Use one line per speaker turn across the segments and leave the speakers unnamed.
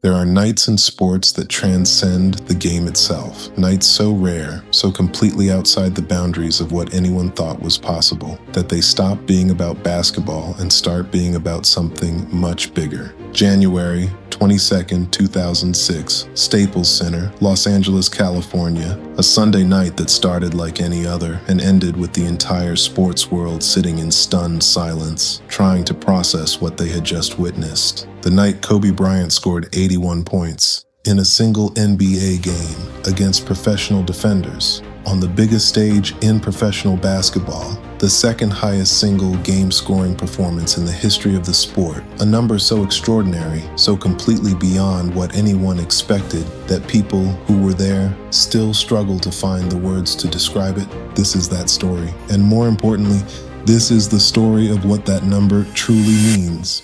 There are nights in sports that transcend the game itself. Nights so rare, so completely outside the boundaries of what anyone thought was possible, that they stop being about basketball and start being about something much bigger. January 22nd, 2006, Staples Center, Los Angeles, California. A Sunday night that started like any other and ended with the entire sports world sitting in stunned silence, trying to process what they had just witnessed. The night Kobe Bryant scored 81 points in a single NBA game against professional defenders on the biggest stage in professional basketball, the second highest single game scoring performance in the history of the sport, a number so extraordinary, so completely beyond what anyone expected that people who were there still struggle to find the words to describe it. This is that story. And more importantly, this is the story of what that number truly means.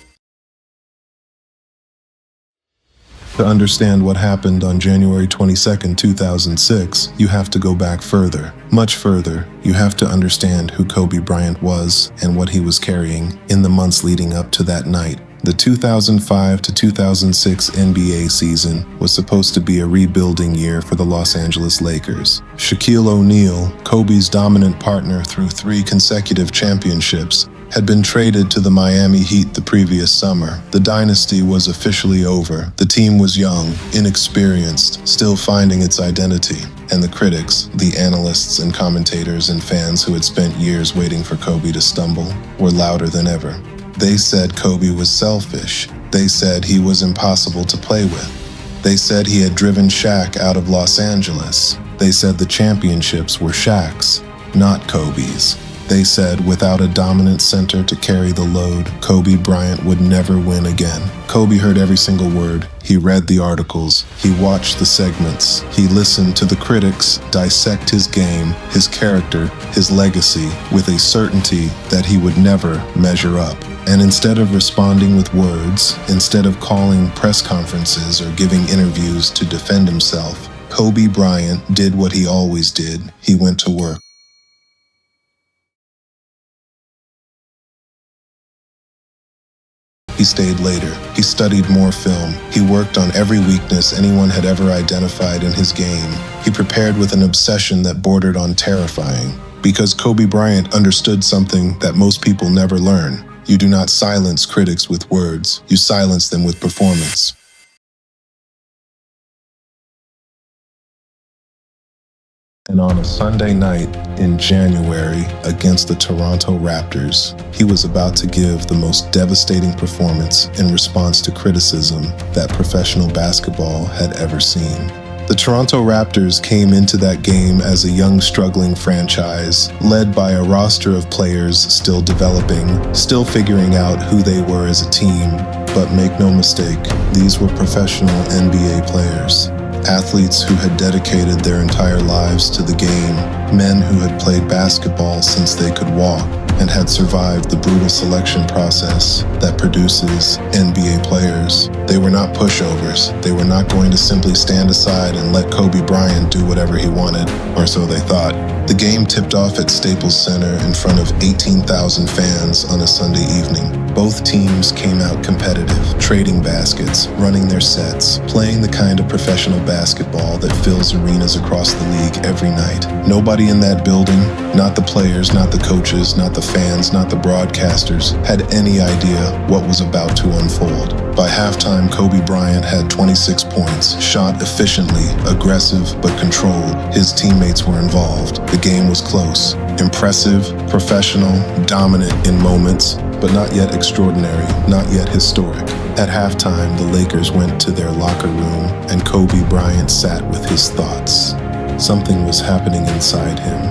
To understand what happened on January 22nd, 2006, you have to go back further, much further. You have to understand who Kobe Bryant was and what he was carrying in the months leading up to that night. The 2005 to 2006 NBA season was supposed to be a rebuilding year for the Los Angeles Lakers. Shaquille O'Neal, Kobe's dominant partner through 3 consecutive championships, had been traded to the Miami Heat the previous summer. The dynasty was officially over. The team was young, inexperienced, still finding its identity. And the critics, the analysts and commentators and fans who had spent years waiting for Kobe to stumble, were louder than ever. They said Kobe was selfish. They said he was impossible to play with. They said he had driven Shaq out of Los Angeles. They said the championships were Shaq's, not Kobe's. They said without a dominant center to carry the load, Kobe Bryant would never win again. Kobe heard every single word. He read the articles. He watched the segments. He listened to the critics dissect his game, his character, his legacy, with a certainty that he would never measure up. And instead of responding with words, instead of calling press conferences or giving interviews to defend himself, Kobe Bryant did what he always did. He went to work. He stayed later. He studied more film. He worked on every weakness anyone had ever identified in his game. He prepared with an obsession that bordered on terrifying. Because Kobe Bryant understood something that most people never learn. You do not silence critics with words. You silence them with performance. And on a Sunday night in January against the Toronto Raptors, he was about to give the most devastating performance in response to criticism that professional basketball had ever seen. The Toronto Raptors came into that game as a young, struggling franchise, led by a roster of players still developing, still figuring out who they were as a team. But make no mistake, these were professional NBA players. Athletes who had dedicated their entire lives to the game, men who had played basketball since they could walk and had survived the brutal selection process that produces NBA players. They were not pushovers. They were not going to simply stand aside and let Kobe Bryant do whatever he wanted, or so they thought. The game tipped off at Staples Center in front of 18,000 fans on a Sunday evening. Both teams came out competitive, trading baskets, running their sets, playing the kind of professional basketball that fills arenas across the league every night. Nobody in that building, not the players, not the coaches, not the fans, not the broadcasters, had any idea what was about to unfold. By halftime, Kobe Bryant had 26 points, shot efficiently, aggressive but controlled. His teammates were involved. The game was close, impressive, professional, dominant in moments, but not yet extraordinary, not yet historic. At halftime, the Lakers went to their locker room and Kobe Bryant sat with his thoughts. Something was happening inside him,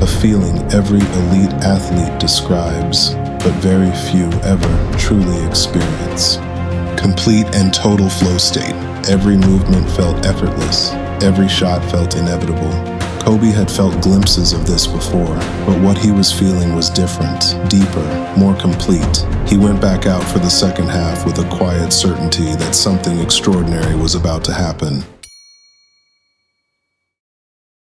a feeling every elite athlete describes, but very few ever truly experience. Complete and total flow state. Every movement felt effortless. Every shot felt inevitable. Kobe had felt glimpses of this before, but what he was feeling was different, deeper, more complete. He went back out for the second half with a quiet certainty that something extraordinary was about to happen.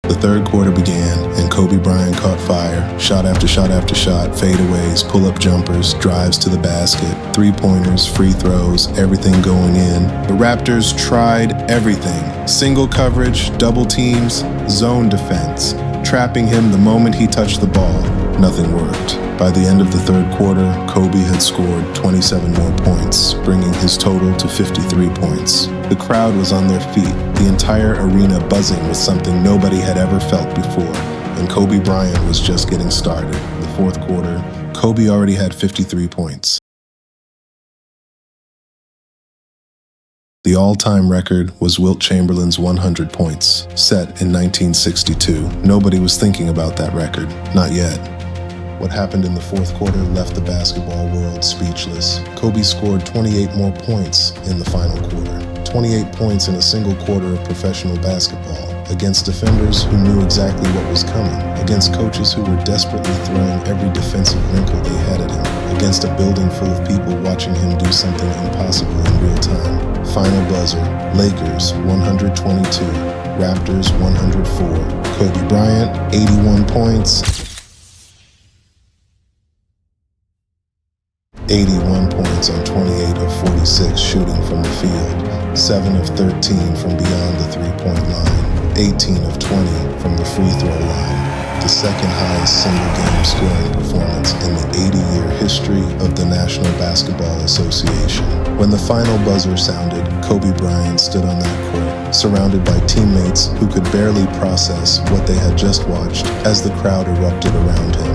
The third quarter began, and Kobe Bryant caught fire. Shot after shot after shot, fadeaways, pull-up jumpers, drives to the basket, three-pointers, free throws, everything going in. The Raptors tried everything. Single coverage, double teams, zone defense. Trapping him the moment he touched the ball. Nothing worked. By the end of the third quarter, Kobe had scored 27 more points, bringing his total to 53 points. The crowd was on their feet, the entire arena buzzing with something nobody had ever felt before, and Kobe Bryant was just getting started. In the fourth quarter, Kobe already had 53 points. The all-time record was Wilt Chamberlain's 100 points, set in 1962. Nobody was thinking about that record, not yet. What happened in the fourth quarter left the basketball world speechless. Kobe scored 28 more points in the final quarter. 28 points in a single quarter of professional basketball, against defenders who knew exactly what was coming, against coaches who were desperately throwing every defensive wrinkle they had at him, against a building full of people watching him do something impossible in real time. Final buzzer, Lakers 122, Raptors 104. Kobe Bryant, 81 points. 81 points on 28 of 46 shooting from the field, 7 of 13 from beyond the three-point line, 18 of 20 from the free throw line, the second highest single-game scoring performance in the 80-year history of the National Basketball Association. When the final buzzer sounded, Kobe Bryant stood on that court, surrounded by teammates who could barely process what they had just watched as the crowd erupted around him.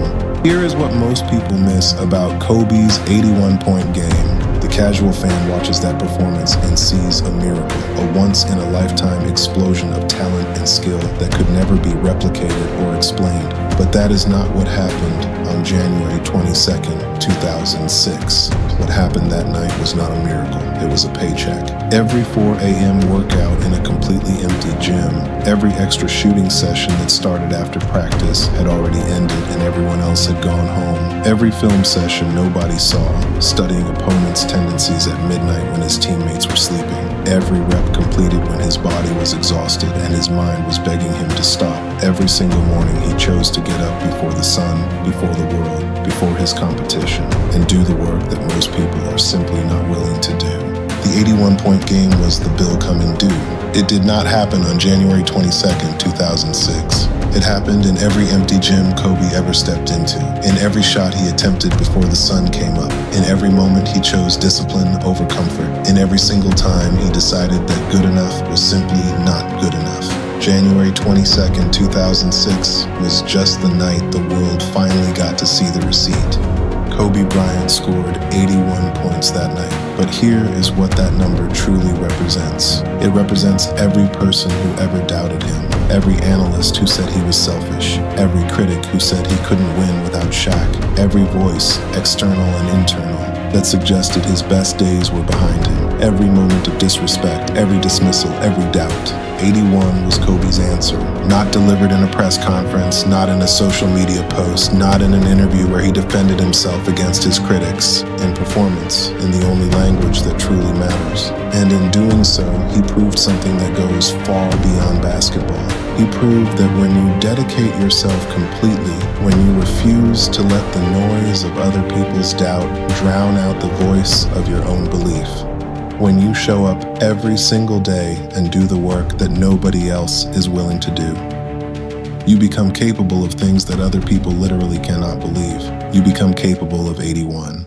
Here is what most people miss about Kobe's 81-point game. The casual fan watches that performance and sees a miracle, a once-in-a-lifetime explosion of talent and skill that could never be replicated or explained. But that is not what happened on January 22nd, 2006. What happened that night was not a miracle, it was a paycheck. Every 4 a.m. workout in a completely empty gym, every extra shooting session that started after practice had already ended and everyone else had gone home. Every film session nobody saw, studying opponents' tendencies at midnight when his teammates were sleeping. Every rep completed when his body was exhausted and his mind was begging him to stop. Every single morning he chose to get up before the sun, before the world, before his competition, and do the work that most people are simply not willing to do. The 81-point game was the bill coming due. It did not happen on January 22nd, 2006. It happened in every empty gym Kobe ever stepped into, in every shot he attempted before the sun came up, in every moment he chose discipline over comfort, in every single time he decided that good enough was simply not good enough. January 22nd, 2006 was just the night the world finally got to see the receipt. Kobe Bryant scored 81 points that night, but here is what that number truly represents. It represents every person who ever doubted him, every analyst who said he was selfish, every critic who said he couldn't win without Shaq, every voice, external and internal, that suggested his best days were behind him, every moment of disrespect, every dismissal, every doubt. 81 was Kobe's answer, not delivered in a press conference, not in a social media post, not in an interview where he defended himself against his critics, in performance, in the only language that truly matters. And in doing so, he proved something that goes far beyond basketball. He proved that when you dedicate yourself completely, when you refuse to let the noise of other people's doubt drown out the voice of your own belief, when you show up every single day and do the work that nobody else is willing to do, you become capable of things that other people literally cannot believe. You become capable of 81.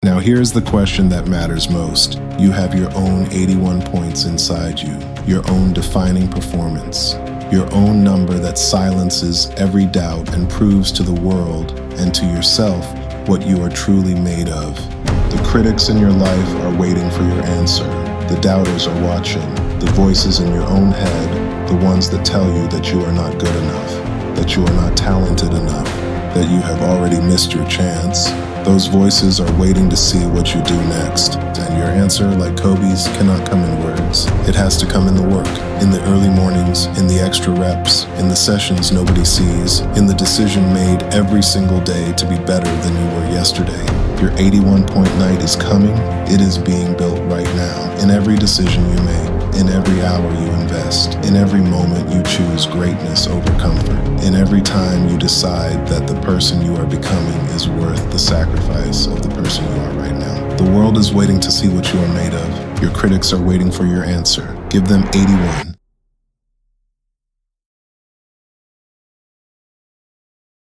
Now here's the question that matters most. You have your own 81 points inside you, your own defining performance, your own number that silences every doubt and proves to the world and to yourself what you are truly made of. The critics in your life are waiting for your answer. The doubters are watching. The voices in your own head, the ones that tell you that you are not good enough, that you are not talented enough, that you have already missed your chance. Those voices are waiting to see what you do next. And your answer, like Kobe's, cannot come in words. It has to come in the work, in the early mornings, in the extra reps, in the sessions nobody sees, in the decision made every single day to be better than you were yesterday. Your 81-point night is coming. It is being built right now, in every decision you make, In every hour you invest, in every moment you choose greatness over comfort, in every time you decide that the person you are becoming is worth the sacrifice of the person you are right now. The world is waiting to see what you are made of. Your critics are waiting for your answer. Give them 81.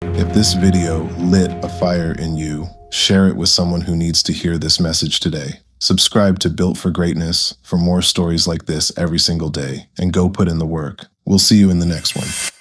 If this video lit a fire in you, share it with someone who needs to hear this message today. Subscribe to Built for Greatness for more stories like this every single day, and go put in the work. We'll see you in the next one.